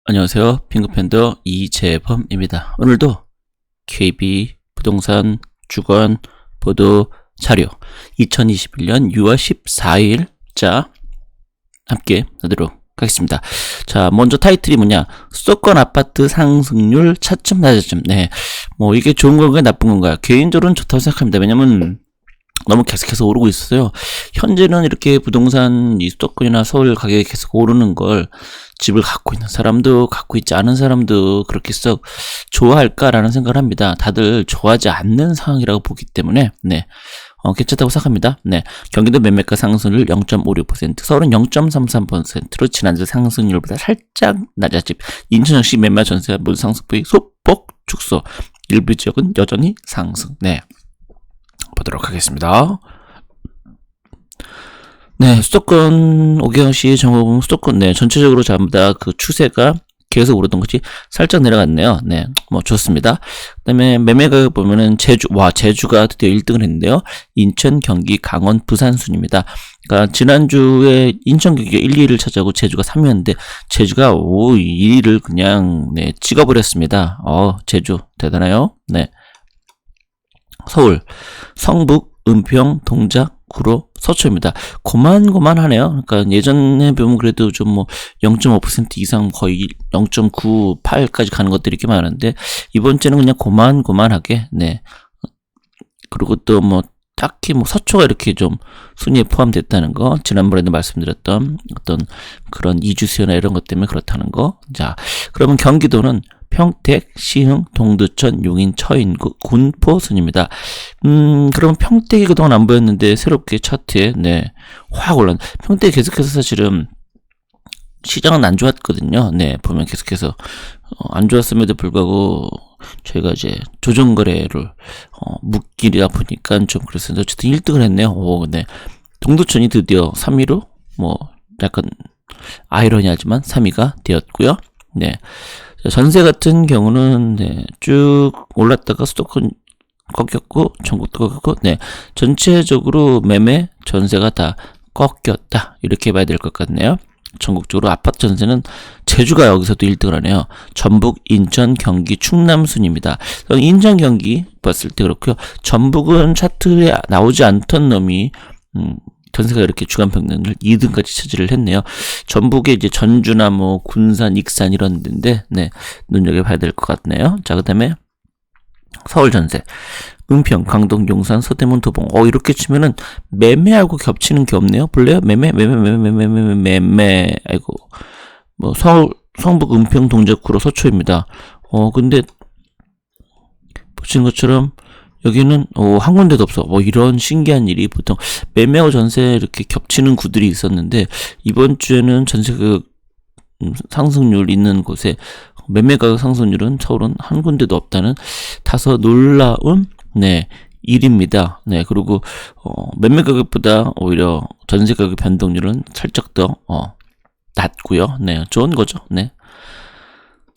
안녕하세요. 핑크팬더 이재범입니다. 오늘도 KB 부동산 주건 보도 자료 2021년 6월 14일자 함께 하도록 하겠습니다. 자, 먼저 타이틀이 뭐냐? 수도권 아파트 상승률 차츰 낮아짐. 네, 뭐 이게 좋은 건가요, 나쁜 건가요? 개인적으로는 좋다고 생각합니다. 왜냐면 너무 계속해서 오르고 있어요. 현재는 이렇게 부동산 이 수도권이나 서울 가격이 계속 오르는 걸 집을 갖고 있는 사람도 갖고 있지 않은 사람도 그렇게 썩 좋아할까라는 생각을 합니다. 다들 좋아하지 않는 상황이라고 보기 때문에 괜찮다고 생각합니다. 경기도 매매가 상승률 0.56%, 서울은 0.33%로 지난주 상승률보다 살짝 낮아짐. 인천 역시 매매 전세가 모두 상승폭이 소폭 축소. 일부 지역은 여전히 상승. 보도록 하겠습니다. 수도권 5개시 정보보면 수도권 전체적으로 전부 다 그 추세가 계속 오르던 것이 살짝 내려갔네요. 뭐 좋습니다. 그다음에 매매 가격 보면은 제주가 드디어 1등을 했는데요. 인천, 경기, 강원, 부산 순입니다. 그러니까 지난주에 인천, 경기가 1, 2위를 차지하고 제주가 3위였는데 제주가 2위를 그냥 찍어버렸습니다. 제주 대단해요. 서울, 성북, 은평, 동작, 구로, 서초입니다. 고만고만하네요. 그러니까 예전에 보면 그래도 좀 0.5% 이상 거의 0.98까지 가는 것들이 꽤 많은데 이번 주는 그냥 고만고만하게 그리고 또 딱히 서초가 이렇게 좀 순위에 포함됐다는 거, 지난번에도 말씀드렸던 어떤 그런 이주수요나 이런 것 때문에 그렇다는 거. 자, 그러면 경기도는 평택, 시흥, 동두천, 용인, 처인구, 군포 순입니다. 그러면 평택이 그동안 안 보였는데 새롭게 차트에 확 올랐네. 평택이 계속해서 사실은 시장은 안 좋았거든요. 보면 계속해서 안 좋았음에도 불구하고 저희가 이제 조정 거래를 묵길이다 보니까 좀 그랬었는데 어쨌든 1등을 했네요. 동두천이 드디어 3위로 약간 아이러니하지만 3위가 되었고요. 전세 같은 경우는 쭉 올랐다가 수도권 꺾였고 전국도 꺾였고 전체적으로 매매 전세가 다 꺾였다 이렇게 봐야 될 것 같네요. 전국적으로 아파트 전세는 제주가 여기서도 1등을 하네요. 전북, 인천, 경기, 충남 순입니다. 인천, 경기 봤을 때 그렇고요. 전북은 차트에 나오지 않던 놈이 전세가 이렇게 주간 평균을 2등까지 차지를 했네요. 전북에 이제 전주나 군산, 익산 이런 데인데 눈여겨봐야 될 것 같네요. 자, 그다음에 서울 전세, 은평, 강동, 용산, 서대문, 도봉. 이렇게 치면은 매매하고 겹치는 게 없네요. 볼래요? 매매. 아이고. 서울, 성북, 은평, 동작, 구로, 서초입니다. 근데 보시는 것처럼 여기는 한 군데도 없어. 이런 신기한 일이 보통 매매하고 전세 이렇게 겹치는 구들이 있었는데 이번 주에는 전세 가격 상승률 있는 곳에 매매 가격 상승률은 서울은 한 군데도 없다는 다소 놀라운 일입니다. 그리고 매매 가격보다 오히려 전세 가격 변동률은 살짝 더 낮고요. 좋은 거죠.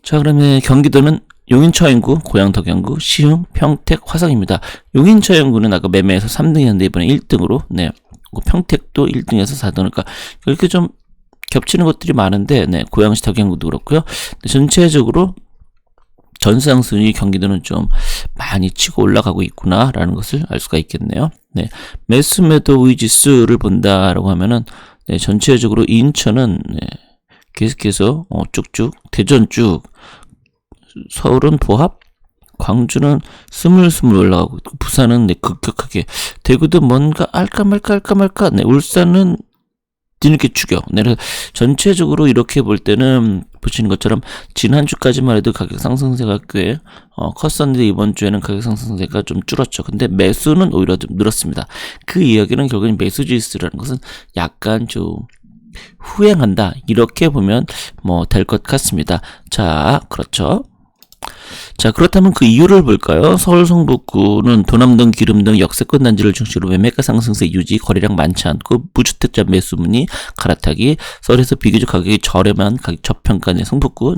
자, 그러면 경기도는 용인, 처인구, 고양, 덕양구, 시흥, 평택, 화성입니다. 용인, 처인구는 아까 매매에서 3등이었는데 이번에 1등으로 평택도 1등에서 4등. 그러니까 이렇게 좀 겹치는 것들이 많은데 고양시, 덕양구도 그렇고요. 전체적으로 전세상 순위 경기도는 좀 많이 치고 올라가고 있구나라는 것을 알 수가 있겠네요. 매수 매도 의지수를 본다라고 하면은 전체적으로 인천은 계속해서 쭉쭉, 대전 쭉, 서울은 보합, 광주는 스물스물 올라가고 있고, 부산은 급격하게, 대구도 뭔가 알까 말까, 울산은 뒤늦게 추격. 전체적으로 이렇게 볼 때는 보시는 것처럼 지난주까지만 해도 가격 상승세가 꽤 컸었는데 이번 주에는 가격 상승세가 좀 줄었죠. 근데 매수는 오히려 좀 늘었습니다. 그 이야기는 결국엔 매수 지수라는 것은 약간 좀 후행한다 이렇게 보면 될 것 같습니다. 자, 그렇죠. 자, 그렇다면 그 이유를 볼까요? 서울 성북구는 도남동, 기름동 역세권 단지를 중심으로 매매가 상승세 유지, 거래량 많지 않고 무주택자 매수문이 갈아타기, 서울에서 비교적 가격이 저렴한 가격 저평가 성북구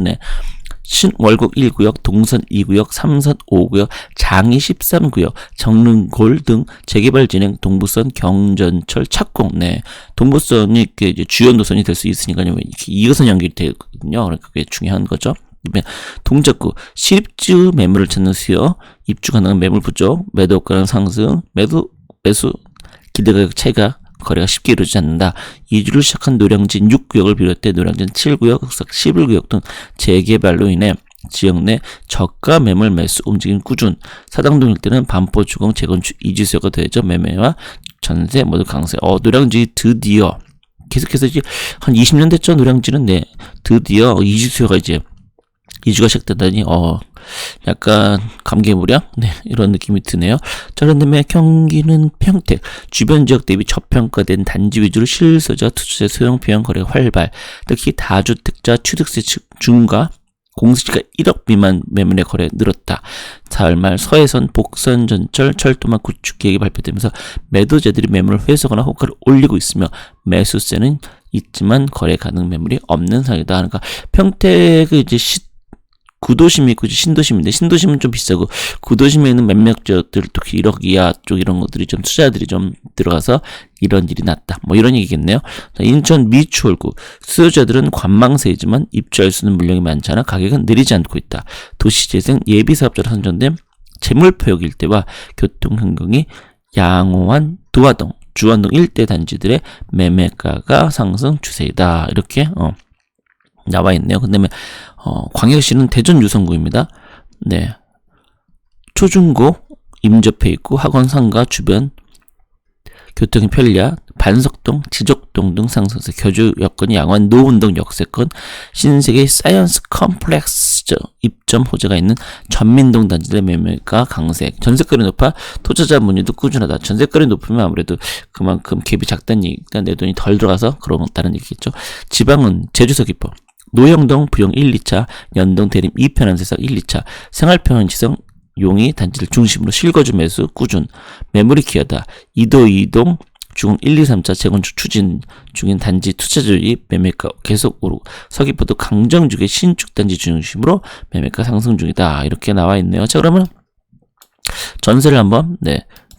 신월곡 1구역, 동선 2구역, 삼선 5구역, 장이 13구역, 정릉골 등 재개발 진행, 동부선, 경전철 착공. 네, 동부선이 이제 주요 노선이 될 수 있으니까요. 이렇게 2호선 연결이 되거든요. 그러니까 그게 중요한 거죠. 동작구 실입주 매물을 찾는 수요, 입주 가능한 매물 부족, 매도 가능 상승, 매수 기대가격 차이가 거래가 쉽게 이루어지지 않는다. 이주를 시작한 노량진 6구역을 비롯해 노량진 7구역, 흑석 11구역 등 재개발로 인해 지역 내 저가 매물 매수 움직임 꾸준. 사당동 일대는 반포 주공 재건축 이주 수요가 더해져 매매와 전세 모두 강세. 노량진이 드디어 계속해서 이제 한 20년 됐죠. 노량진은 네, 드디어 이주 수요가 이제 이주가 시작되다니 약간 감개무량 네, 이런 느낌이 드네요. 자, 그런 다음에 경기는 평택 주변 지역 대비 저평가된 단지 위주로 실소자 투자자 소형 평형 거래가 활발. 특히 다주택자 취득세 중과 공시지가 1억 미만 매물의 거래 늘었다. 4월 말 서해선 복선 전철 철도망 구축 계획이 발표되면서 매도자들이 매물을 회수하거나 호가를 올리고 있으며 매수세는 있지만 거래 가능 매물이 없는 상황이다. 그러니까 평택의 이제 구도심이 있고 신도심인데, 신도심은 좀 비싸고 구도심에 있는 몇몇 지역들, 특히 1억 이하 쪽 이런 것들이 좀 투자들이 좀 들어가서 이런 일이 났다. 뭐 이런 얘기겠네요. 인천 미추홀구 수요자들은 관망세이지만 입주할 수 있는 물량이 많잖아. 가격은 내리지 않고 있다. 도시재생 예비사업자로 선정된 재물포역 일대와 교통환경이 양호한 도화동, 주안동 일대 단지들의 매매가가 상승 추세이다. 이렇게 나와 있네요. 그 다음에 광역시는 대전 유성구입니다. 네, 초중고 임접해 있고 학원 상가 주변 교통이 편리한 반석동, 지적동 등 상승세, 교주 여건이 양호한 노운동 역세권, 신세계 사이언스 컴플렉스 입점 호재가 있는 전민동 단지의 매매가 강세. 전세가율이 높아 투자자 문의도 꾸준하다. 전세가율이 높으면 아무래도 그만큼 갭이 작다는 얘기니까 내 돈이 덜 들어가서 그런다는 얘기겠죠. 지방은 제주 서귀포 노영동 부영 1, 2차, 연동 대림 2편한 세상 1, 2차, 생활평형 지성 용이 단지를 중심으로 실거주 매수 꾸준, 매물이 귀하다. 이동 중흥 1, 2, 3차 재건축 추진 중인 단지 투자주의 매매가 계속 오르고, 서귀포도 강정주의 신축 단지 중심으로 매매가 상승 중이다. 이렇게 나와 있네요. 자, 그러면 전세를 한번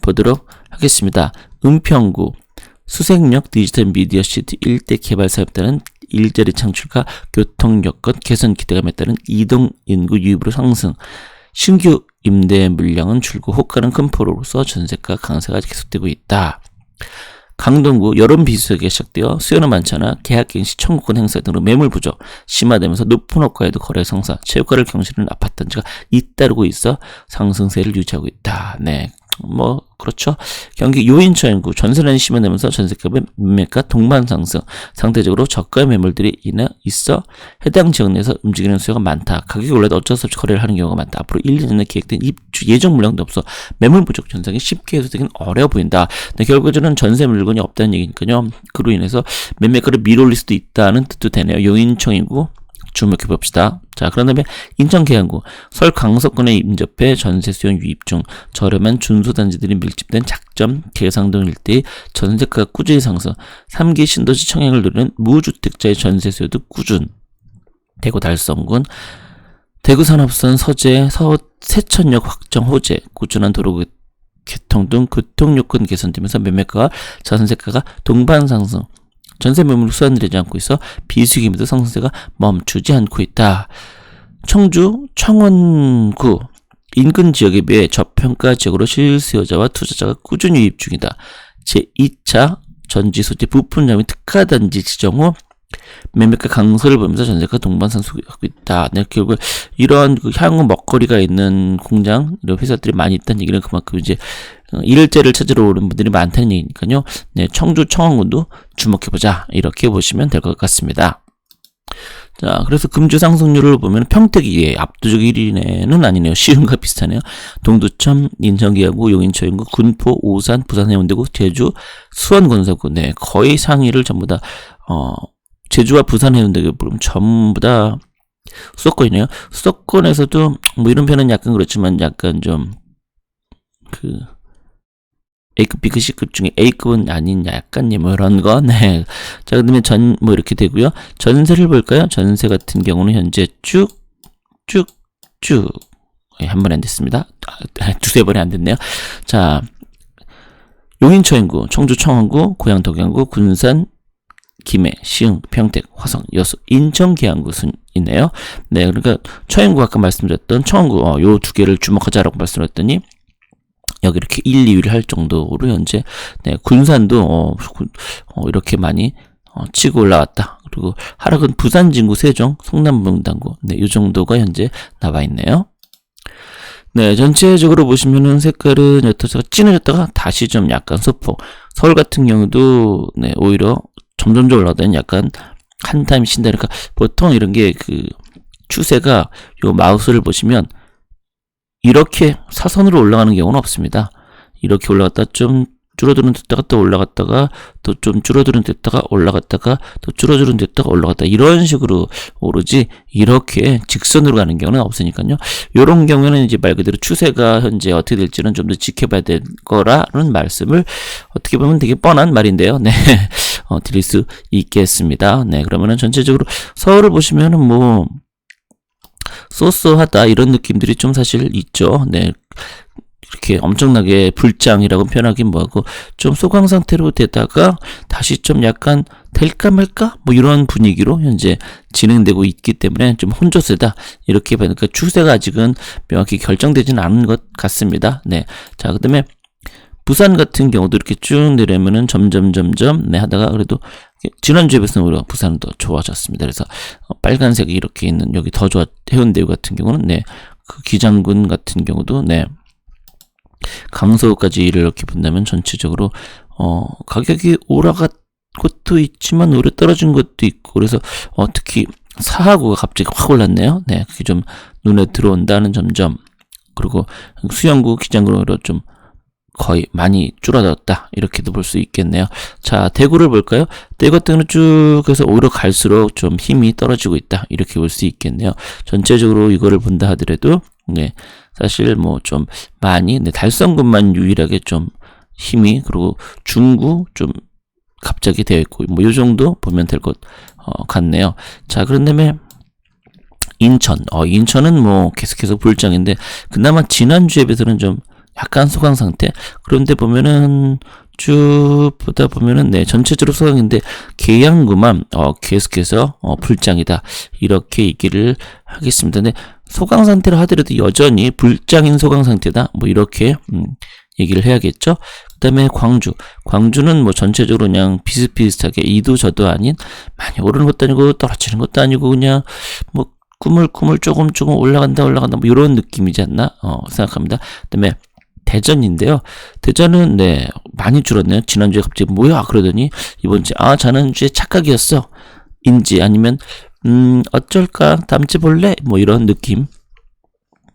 보도록 하겠습니다. 은평구 수색역 디지털 미디어 시티 일대 개발 사업단은 일자리 창출과 교통 여건 개선 기대감에 따른 이동 인구 유입으로 상승. 신규 임대 물량은 줄고 호가는 큰 폭으로서 전세가 강세가 계속되고 있다. 강동구 여름 비수기가 시작되어 수요는 많잖아. 계약갱시 청구권 행사 등으로 매물 부족 심화되면서 높은 호가에도 거래 성사, 최고가를 경신하는 아파트 단지가 잇따르고 있어 상승세를 유지하고 있다. 네, 뭐 그렇죠. 경기 요인처연구 전세난이 심화되면서 전세값의 매매가 동반 상승, 상대적으로 저가 매물들이 있어 해당 지역 내에서 움직이는 수요가 많다. 가격이 올라도 어쩔 수 없이 거래를 하는 경우가 많다. 앞으로 1, 2년에 계획된 입주 예정 물량도 없어 매물 부족 현상이 쉽게 해소되긴 어려워 보인다. 네, 결과적으로는 전세 물건이 없다는 얘기니까요. 그로 인해서 매매가를 밀어올릴 수도 있다는 뜻도 되네요. 요인청이고 주목해 봅시다. 자, 그런 다음에 인천 계양구 설 강서권에 임접해 전세 수요 유입 중. 저렴한 준소단지들이 밀집된 작점 계상동 일대의 전세가가 꾸준히 상승. 3기 신도시 청약을 노리는 무주택자의 전세 수요도 꾸준. 대구 달성군 대구 산업선 서재 세천역 확정 호재, 꾸준한 도로 개통 등 교통 요건 개선되면서 매매가와 전세가가 동반 상승. 전세 매물 수완되지 않고 있어 비수익임에도 상승세가 멈추지 않고 있다. 청주 청원구 인근 지역에 비해 저평가 지역으로 실수요자와 투자자가 꾸준히 유입 중이다. 제2차 전지소재 부품장 및 특화단지 지정 후 매매가 강세를 보면서 전세가 동반 상승하고 있다. 네, 결국 이런 향후 먹거리가 있는 공장, 이런 회사들이 많이 있다는 얘기는 그만큼 이제 일자리를 찾으러 오는 분들이 많다는 얘기니까요. 네, 청주 청원군도 주목해보자. 이렇게 보시면 될 것 같습니다. 자, 그래서 금주 상승률을 보면 평택이 압도적 1위는 아니네요. 시흥과 비슷하네요. 동두천, 인천계양구, 용인초인구, 군포, 오산, 부산 해운대구, 제주, 수원건설구. 네, 거의 상위를 전부 다 제주와 부산 해운대구 보면 전부 다 수도권이네요. 수도권에서도 뭐 이런 편은 약간 그렇지만 약간 좀 A급, B급, C급 중에 A급은 아닌 약간 뭐 이런 거. 네. 자, 그다음에 뭐 이렇게 되고요. 전세를 볼까요? 전세 같은 경우는 현재 쭉 쭉쭉. 한 번에 안 됐습니다. 두세 번에 안 됐네요. 자, 용인 처인구, 청주 청원구, 고양 덕양구, 군산, 김해, 시흥, 평택, 화성, 여수, 인천 계양구 순이네요. 네, 그러니까 처인구 아까 말씀드렸던 청원구 요 두 개를 주목하자라고 말씀드렸더니 여기 이렇게 1, 2위를 할 정도로 현재 네, 군산도 이렇게 많이 치고 올라왔다. 그리고 하락은 부산, 진구, 세종, 성남, 문당구 네, 이 정도가 현재 나와 있네요. 네, 전체적으로 보시면은 색깔은 여기서 진해졌다가 다시 좀 약간 소폭. 서울 같은 경우도 네, 오히려 점점점 올라가다니 약간 한 타임 쉰다. 그러니까 보통 이런 게 그 추세가 요 마우스를 보시면 이렇게 사선으로 올라가는 경우는 없습니다. 이렇게 올라갔다 좀 줄어드는 듯다가 또 올라갔다가 또 좀 줄어드는 듯다가 올라갔다가 또 줄어드는 듯다가 올라갔다 이런 식으로 오르지 이렇게 직선으로 가는 경우는 없으니까요. 이런 경우에는 이제 말 그대로 추세가 현재 어떻게 될지는 좀 더 지켜봐야 될 거라는 말씀을 어떻게 보면 되게 뻔한 말인데요. 네, 드릴 수 있겠습니다. 네, 그러면은 전체적으로 서울을 보시면은 뭐 쏘쏘하다 이런 느낌들이 좀 사실 있죠. 네. 이렇게 엄청나게 불장이라고 표현하긴 뭐하고 좀 소강 상태로 되다가 다시 좀 약간 될까 말까 뭐 이런 분위기로 현재 진행되고 있기 때문에 좀 혼조세다 이렇게 보니까 추세가 아직은 명확히 결정되지는 않은 것 같습니다. 네, 자 그다음에 부산 같은 경우도 이렇게 쭉 내려면은 점점 네 하다가 그래도 지난주에 비해서는 오히려 부산은 더 좋아졌습니다. 그래서 빨간색이 이렇게 있는 여기 더 좋아 해운대구 같은 경우는 네 그 기장군 같은 경우도 네. 강서구까지 이렇게 본다면 전체적으로 가격이 올라간 것도 있지만 오히려 떨어진 것도 있고 그래서 특히 사하구가 갑자기 확 올랐네요. 네, 그게 좀 눈에 들어온다는 점점 그리고 수영구, 기장구로 좀 거의 많이 줄어들었다 이렇게도 볼 수 있겠네요. 자, 대구를 볼까요? 대구 같은 경우는 쭉 해서 오히려 갈수록 좀 힘이 떨어지고 있다 이렇게 볼 수 있겠네요. 전체적으로 이거를 본다 하더라도 네, 사실 뭐 좀 많이 네, 달성군만 유일하게 좀 힘이 그리고 중구 좀 갑자기 되어 있고 뭐 이 정도 보면 될 것 같네요. 자, 그런 다음에 인천은 뭐 계속해서 불장인데 그나마 지난주에 비해서는 좀 약간 소강 상태. 그런데 보면은 쭉 보다 보면은 네 전체적으로 소강인데 계양구만 계속해서 불장이다 이렇게 얘기를 하겠습니다. 근데 소강 상태로 하더라도 여전히 불장인 소강 상태다 뭐 이렇게 얘기를 해야겠죠. 그다음에 광주는 뭐 전체적으로 그냥 비슷비슷하게 이도 저도 아닌 많이 오르는 것도 아니고 떨어지는 것도 아니고 그냥 뭐 꾸물꾸물 조금 올라간다 뭐 이런 느낌이지 않나 생각합니다. 그다음에 대전인데요. 대전은 네 많이 줄었네요. 지난주에 갑자기 뭐야 그러더니 이번주에 지난주에 착각이었어 인지 아니면 어쩔까 다음 주에 볼래 뭐 이런 느낌인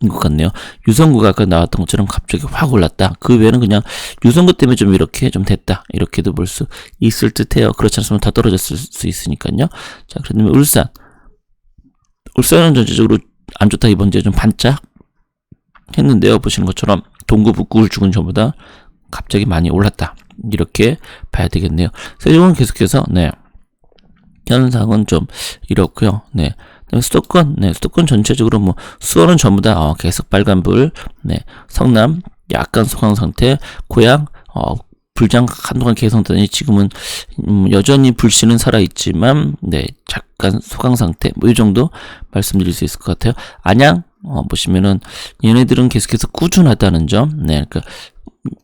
것 같네요. 유성구가 아까 나왔던 것처럼 갑자기 확 올랐다. 그 외에는 그냥 유성구 때문에 좀 이렇게 좀 됐다 이렇게도 볼 수 있을 듯해요. 그렇지 않으면 더 떨어졌을 수 있으니까요. 자, 그다음에 울산은 전체적으로 안 좋다. 이번 주에 좀 반짝 했는데요. 보시는 것처럼 동구, 북구, 울주군 전부다 갑자기 많이 올랐다. 이렇게 봐야 되겠네요. 세종은 계속해서 네 현상은 좀 이렇고요. 네. 그다음에 수도권 전체적으로 뭐 수원은 전부 다 계속 빨간불. 네. 성남 약간 소강 상태. 고양 불장 한동안 개선되더니 지금은 여전히 불씨는 살아있지만 네 잠깐 소강 상태 뭐 이 정도 말씀드릴 수 있을 것 같아요. 안양 보시면은 얘네들은 계속해서 꾸준하다는 점. 네, 그러니까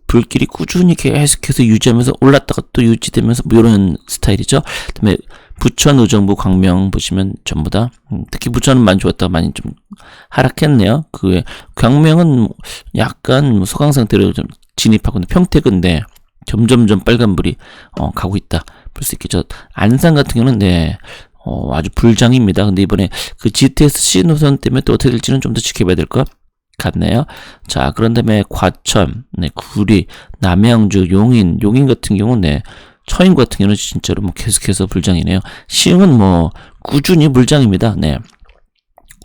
불길이 꾸준히 계속해서 유지하면서 올랐다가 또 유지되면서 뭐 이런 스타일이죠. 그다음에 부천, 의정부, 광명 보시면 전부 다 특히 부천은 많이 좋았다가 많이 좀 하락했네요. 그 외에 광명은 약간 소강 상태로 좀 진입하고 있는데 평택은 네 점점점 빨간불이 가고 있다 볼 수 있겠죠. 안산 같은 경우는 네 아주 불장입니다. 근데 이번에 그 GTS-C 노선 때문에 또 어떻게 될지는 좀 더 지켜봐야 될 것 같네요. 자, 그런 다음에 과천, 네, 구리, 남양주, 용인 같은 경우는 네, 처인 같은 경우는 진짜로 뭐 계속해서 불장이네요. 시흥은 뭐 꾸준히 불장입니다. 네,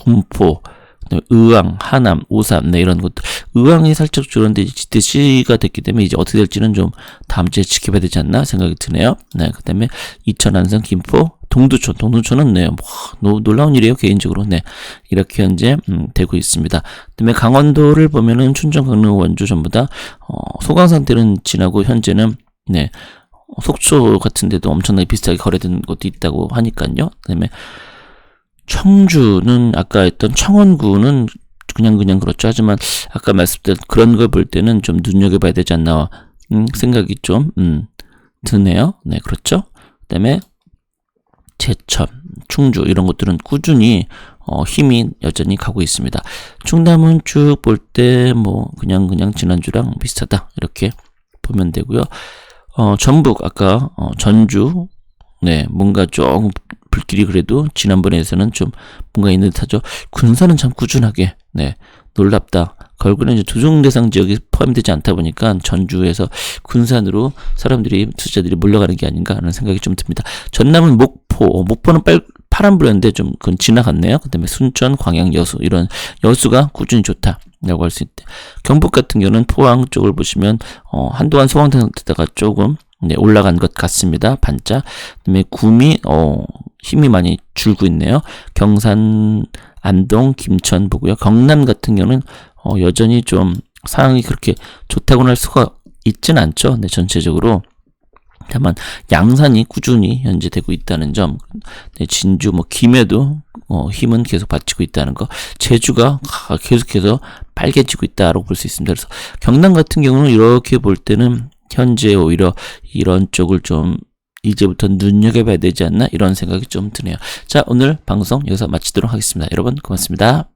군포, 그다음에 의왕, 하남, 오산, 네, 이런 것들. 의왕이 살짝 줄었는데 GTC가 됐기 때문에 이제 어떻게 될지는 좀 다음 주에 지켜봐야 되지 않나 생각이 드네요. 네, 그다음에 이천, 안성, 김포, 동두천은 네, 놀라운 일이에요, 개인적으로. 네, 이렇게 현재 되고 있습니다. 그다음에 강원도를 보면은 춘천, 강릉, 원주 전부 다 소강 상태는 지나고 현재는 네, 속초 같은 데도 엄청나게 비슷하게 거래된 것도 있다고 하니까요. 그다음에 청주는 아까 했던 청원구는 그냥 그렇죠. 하지만 아까 말씀드린 그런 걸 볼 때는 좀 눈여겨봐야 되지 않나 생각이 좀 드네요. 네, 그렇죠. 그다음에 제천, 충주 이런 것들은 꾸준히 힘이 여전히 가고 있습니다. 충남은 쭉 볼 때 뭐 그냥 지난주랑 비슷하다 이렇게 보면 되고요. 전북 아까 전주 네, 뭔가 좀 불길이 그래도 지난번에서는 좀 뭔가 있는 듯하죠. 군산은 참 꾸준하게 네, 놀랍다. 결국은 이제 조정 대상 지역이 포함되지 않다 보니까 전주에서 군산으로 사람들이 투자들이 몰려가는 게 아닌가 하는 생각이 좀 듭니다. 전남은 목포는 파란불이었는데 좀 그건 지나갔네요. 그다음에 순천, 광양, 여수 이런 여수가 꾸준히 좋다라고 할 수 있대. 경북 같은 경우는 포항 쪽을 보시면 한동안 소강 상태다가 조금 네, 올라간 것 같습니다. 반짝. 그다음에 구미 힘이 많이 줄고 있네요. 경산, 안동, 김천 보고요. 경남 같은 경우는 여전히 좀 상황이 그렇게 좋다고는 할 수가 있진 않죠. 네, 전체적으로. 다만 양산이 꾸준히 현재 되고 있다는 점, 네, 진주, 김해도 힘은 계속 받치고 있다는 거, 제주가 계속해서 빨개지고 있다라고 볼 수 있습니다. 그래서 경남 같은 경우는 이렇게 볼 때는 현재 오히려 이런 쪽을 좀 이제부터 눈여겨봐야 되지 않나 이런 생각이 좀 드네요. 자, 오늘 방송 여기서 마치도록 하겠습니다. 여러분 고맙습니다.